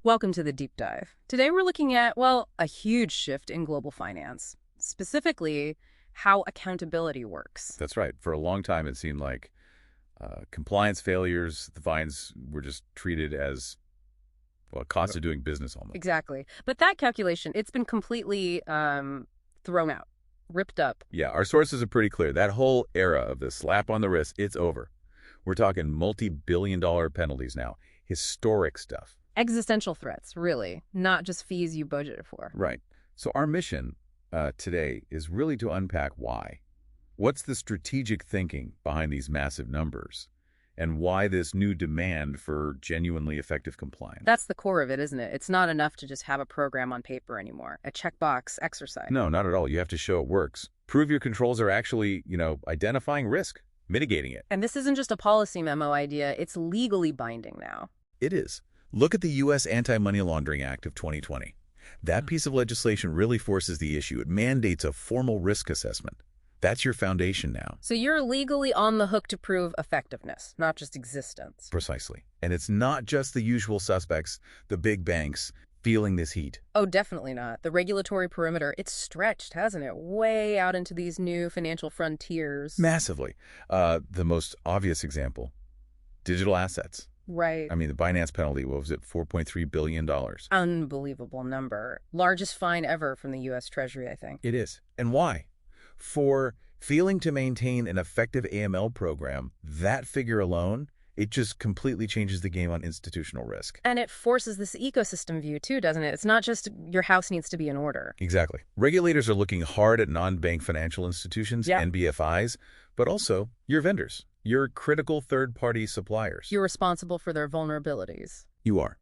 Welcome to the deep dive. Today we're looking at, well, a huge shift in global finance, specifically how accountability works. That's right. For a long time, it seemed like compliance failures, the fines were just treated as, well, a cost of doing business almost. Exactly. But that calculation, it's been completely thrown out, ripped up. Yeah, our sources are pretty clear. That whole era of the slap on the wrist, it's over. We're talking multi-billion-dollar penalties now. Historic stuff. Existential threats, really, not just fees you budgeted for. Right. So our mission today is really to unpack why. What's the strategic thinking behind these massive numbers? And why this new demand for genuinely effective compliance? That's the core of it, isn't it? It's not enough to just have a program on paper anymore, a checkbox exercise. No, not at all. You have to show it works. Prove your controls are actually, identifying risk, mitigating it. And this isn't just a policy memo idea, it's legally binding now. It is. Look at the U.S. Anti-Money Laundering Act of 2020. That piece of legislation really forces the issue. It mandates a formal risk assessment. That's your foundation now. So you're legally on the hook to prove effectiveness, not just existence. Precisely. And it's not just the usual suspects, the big banks, feeling this heat. Oh, definitely not. The regulatory perimeter, it's stretched, hasn't it? Way out into these new financial frontiers. Massively. The most obvious example, digital assets. Right. I mean, the Binance penalty, what was it, $4.3 billion? Unbelievable number. Largest fine ever from the U.S. Treasury, I think. It is. And why? For failing to maintain an effective AML program, that figure alone, it just completely changes the game on institutional risk. And it forces this ecosystem view too, doesn't it? It's not just your house needs to be in order. Exactly. Regulators are looking hard at non-bank financial institutions, NBFIs, but also your vendors, your critical third-party suppliers. You're responsible for their vulnerabilities. You are.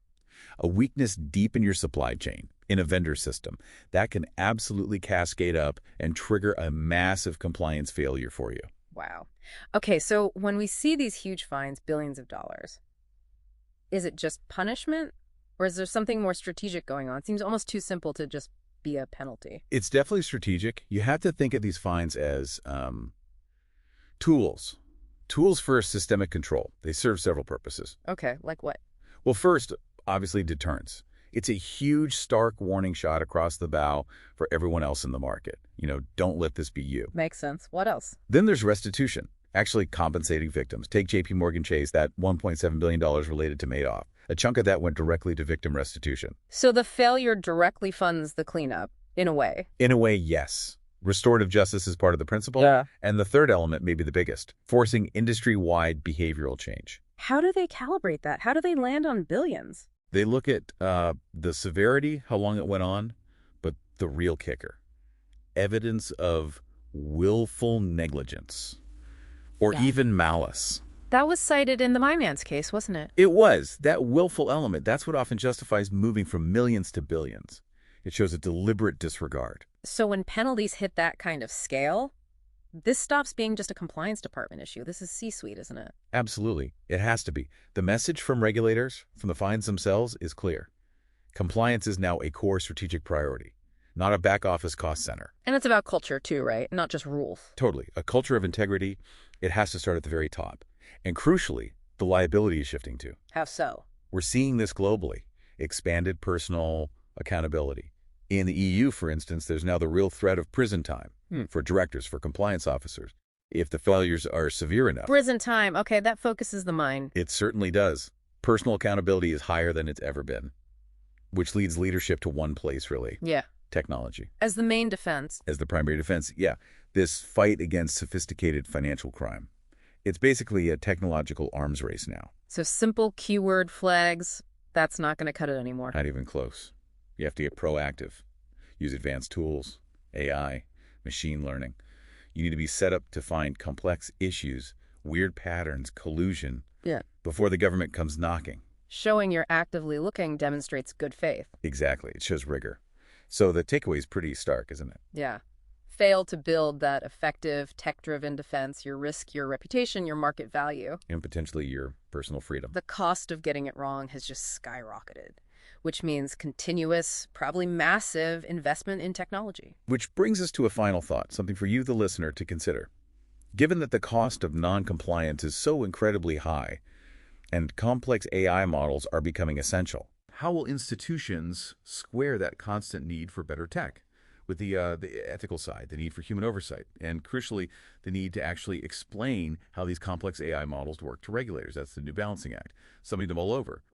A weakness deep in your supply chain, in a vendor system, that can absolutely cascade up and trigger a massive compliance failure for you. Wow. Okay, so when we see these huge fines, billions of dollars, is it just punishment? Or is there something more strategic going on? It seems almost too simple to just be a penalty. It's definitely strategic. You have to think of these fines as tools. Tools for systemic control. They serve several purposes. Okay, like what? Well, first, obviously, deterrence. It's a huge, stark warning shot across the bow for everyone else in the market. Don't let this be you. Makes sense. What else? Then there's restitution, actually compensating victims. Take J.P. Morgan Chase, that $1.7 billion related to Madoff. A chunk of that went directly to victim restitution. So the failure directly funds the cleanup, in a way? In a way, yes. Restorative justice is part of the principle. Yeah. And the third element may be the biggest, forcing industry-wide behavioral change. How do they calibrate that? How do they land on billions? They look at the severity, how long it went on, but the real kicker, evidence of willful negligence or even malice. That was cited in the Binance case, wasn't it? It was. That willful element, that's what often justifies moving from millions to billions. It shows a deliberate disregard. So when penalties hit that kind of scale, this stops being just a compliance department issue. This is C-suite, isn't it? Absolutely. It has to be. The message from regulators, from the fines themselves, is clear. Compliance is now a core strategic priority, not a back-office cost center. And it's about culture, too, right? Not just rules. Totally. A culture of integrity, it has to start at the very top. And crucially, the liability is shifting too. How so? We're seeing this globally. Expanded personal accountability. In the EU, for instance, there's now the real threat of prison time for directors, for compliance officers, if the failures are severe enough. Prison time. Okay, that focuses the mind. It certainly does. Personal accountability is higher than it's ever been, which leads leadership to one place, really. Yeah. Technology. As the main defense. As the primary defense, yeah. This fight against sophisticated financial crime. It's basically a technological arms race now. So simple keyword flags, that's not going to cut it anymore. Not even close. You have to get proactive. Use advanced tools, AI, machine learning. You need to be set up to find complex issues, weird patterns, collusion, before the government comes knocking. Showing you're actively looking demonstrates good faith. Exactly. It shows rigor. So the takeaway is pretty stark, isn't it? Yeah. Fail to build that effective, tech-driven defense, your risk, your reputation, your market value. And potentially your personal freedom. The cost of getting it wrong has just skyrocketed, which means continuous, probably massive investment in technology. Which brings us to a final thought, something for you, the listener, to consider. Given that the cost of non-compliance is so incredibly high and complex AI models are becoming essential, how will institutions square that constant need for better tech with the ethical side, the need for human oversight, and crucially, the need to actually explain how these complex AI models work to regulators? That's the new balancing act, something to mull over.